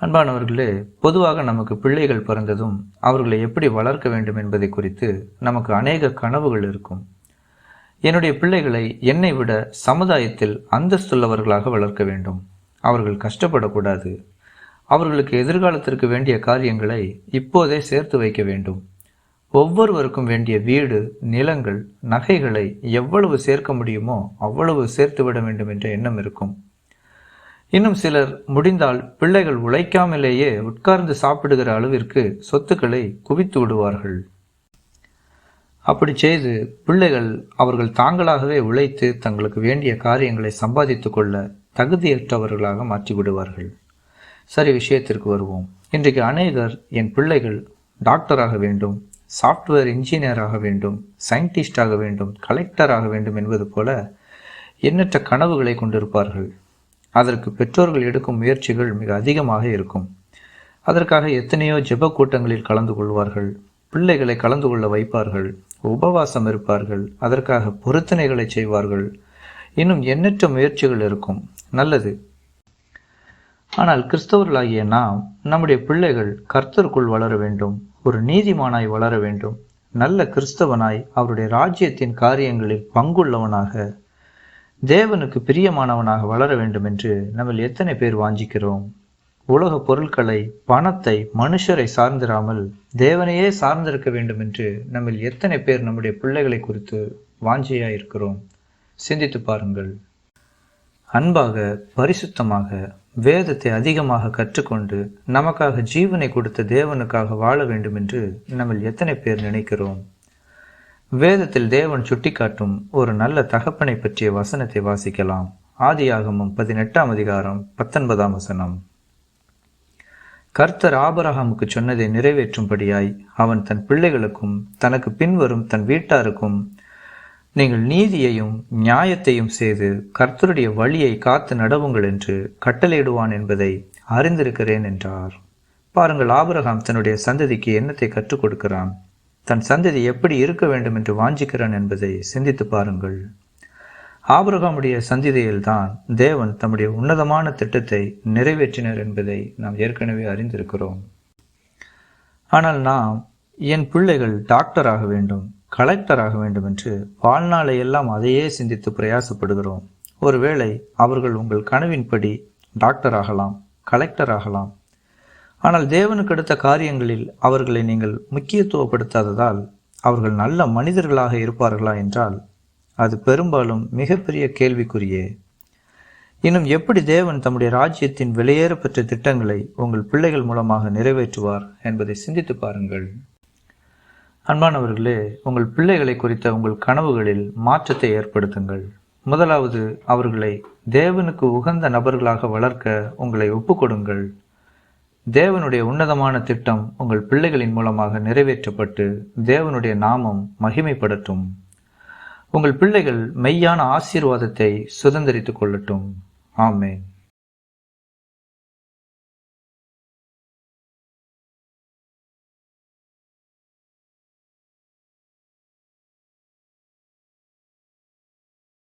அன்பானவர்களே, பொதுவாக நமக்கு பிள்ளைகள் பிறந்ததும் அவர்களை எப்படி வளர்க்க வேண்டும் என்பதை குறித்து நமக்கு அநேக கனவுகள் இருக்கும். என்னுடைய பிள்ளைகளை என்னை விட சமுதாயத்தில் அந்தஸ்துள்ளவர்களாக வளர்க்க வேண்டும். அவர்கள் கஷ்டப்படக்கூடாது. அவர்களுக்கு எதிர்காலத்திற்கு வேண்டிய காரியங்களை இப்போதே சேர்த்து வைக்க வேண்டும். ஒவ்வொருவருக்கும் வேண்டிய வீடு, நிலங்கள், நகைகளை எவ்வளவு சேர்க்க முடியுமோ அவ்வளவு சேர்த்து விட வேண்டும் என்ற எண்ணம் இருக்கும். இன்னும் சிலர் முடிந்தால் பிள்ளைகள் உழைக்காமலேயே உட்கார்ந்து சாப்பிடுகிற அளவிற்கு சொத்துக்களை குவித்து விடுவார்கள். அப்படி செய்து பிள்ளைகள் அவர்கள் தாங்களாகவே உழைத்து தங்களுக்கு வேண்டிய காரியங்களை சம்பாதித்து கொள்ள தகுதியற்றவர்களாக மாற்றி விடுவார்கள். சரி, விஷயத்திற்கு வருவோம். இன்றைக்கு அநேகர் என் பிள்ளைகள் டாக்டராக வேண்டும், சாஃப்ட்வேர் இன்ஜினியராக வேண்டும், சயின்டிஸ்டாக வேண்டும், கலெக்டராக வேண்டும் என்பது போல எண்ணற்ற கனவுகளை கொண்டிருப்பார்கள். அதற்கு பெற்றோர்கள் எடுக்கும் முயற்சிகள் மிக அதிகமாக இருக்கும். அதற்காக எத்தனையோ ஜெப கூட்டங்களில் கலந்து கொள்வார்கள். பிள்ளைகளை கலந்து கொள்ள வைப்பார்கள். உபவாசம் இருப்பார்கள். அதற்காக பொருத்தனைகளை செய்வார்கள். இன்னும் எண்ணற்ற முயற்சிகள் இருக்கும். நல்லது. ஆனால் கிறிஸ்தவர்களாகிய நாம் நம்முடைய பிள்ளைகள் கர்த்தருக்குள் வளர வேண்டும், ஒரு நீதிமானாய் வளர வேண்டும், நல்ல கிறிஸ்தவனாய் அவருடைய ராஜ்யத்தின் காரியங்களில் பங்குள்ளவனாக, தேவனுக்கு பிரியமானவனாக வளர வேண்டும் என்று நம்ம எத்தனை பேர் வாஞ்சிக்கிறோம்? உலக பொருட்களை, பணத்தை, மனுஷரை சார்ந்திராமல் தேவனையே சார்ந்திருக்க வேண்டும் என்று நம்ம எத்தனை பேர் நம்முடைய பிள்ளைகளை குறித்து வாஞ்சியா இருக்கிறோம்? சிந்தித்து பாருங்கள். அன்பாக, பரிசுத்தமாக, வேதத்தை அதிகமாக கற்றுக்கொண்டு நமக்காக ஜீவனை கொடுத்த தேவனுக்காக வாழ வேண்டும் என்று நம்ம எத்தனை பேர் நினைக்கிறோம்? வேதத்தில் தேவன் சுட்டிக்காட்டும் ஒரு நல்ல தகப்பனை பற்றிய வசனத்தை வாசிக்கலாம். ஆதியாகமம் 18ஆம் அதிகாரம் 19ஆம் வசனம். கர்த்தர் ஆபிரகாமுக்கு சொன்னதை நிறைவேற்றும்படியாய் அவன் தன் பிள்ளைகளுக்கும் தனக்கு பின்வரும் தன் வீட்டாருக்கும், நீங்கள் நீதியையும் நியாயத்தையும் செய்து கர்த்தருடைய வழியை காத்து நடவுங்கள் என்று கட்டளையிடுவான் என்பதை அறிந்திருக்கிறேன் என்றார். பாருங்கள், ஆபிரகாம் தன்னுடைய சந்ததிக்கு என்னத்தை கற்றுக் கொடுக்கிறான், தன் சந்ததி எப்படி இருக்க வேண்டும் என்று வாஞ்சிக்கிறான் என்பதை சிந்தித்து பாருங்கள். ஆபிரகாமுடைய சந்ததியில்தான் தேவன் தம்முடைய உன்னதமான திட்டத்தை நிறைவேற்றினர் என்பதை நாம் ஏற்கனவே அறிந்திருக்கிறோம். ஆனால் நாம் என் பிள்ளைகள் டாக்டராக வேண்டும், கலெக்டராக வேண்டும் என்று வாழ்நாளை எல்லாம் அதையே சிந்தித்து பிரயாசப்படுகிறோம். ஒருவேளை அவர்கள் உங்கள் கனவின்படி டாக்டர் ஆகலாம், கலெக்டர் ஆகலாம். ஆனால் தேவனுக்கு அடுத்த காரியங்களில் அவர்களை நீங்கள் முக்கியத்துவப்படுத்தாததால் அவர்கள் நல்ல மனிதர்களாக இருப்பார்களா என்றால் அது பெரும்பாலும் மிகப்பெரிய கேள்விக்குறியே. இன்னும் எப்படி தேவன் தம்முடைய ராஜ்யத்தின் வெளியேறப்பெற்ற திட்டங்களை உங்கள் பிள்ளைகள் மூலமாக நிறைவேற்றுவார் என்பதை சிந்தித்து பாருங்கள். அன்பானவர்களே, உங்கள் பிள்ளைகளை குறித்த உங்கள் கனவுகளில் மாற்றத்தை ஏற்படுத்துங்கள். முதலாவது, அவர்களை தேவனுக்கு உகந்த நபர்களாக வளர்க்க உங்களை ஒப்புக்கொடுங்கள். தேவனுடைய உன்னதமான திட்டம் உங்கள் பிள்ளைகளின் மூலமாக நிறைவேற்றப்பட்டு தேவனுடைய நாமம் மகிமைப்படட்டும். உங்கள் பிள்ளைகள் மெய்யான ஆசீர்வாதத்தை சுதந்திரித்துக் கொள்ளட்டும். ஆமென்.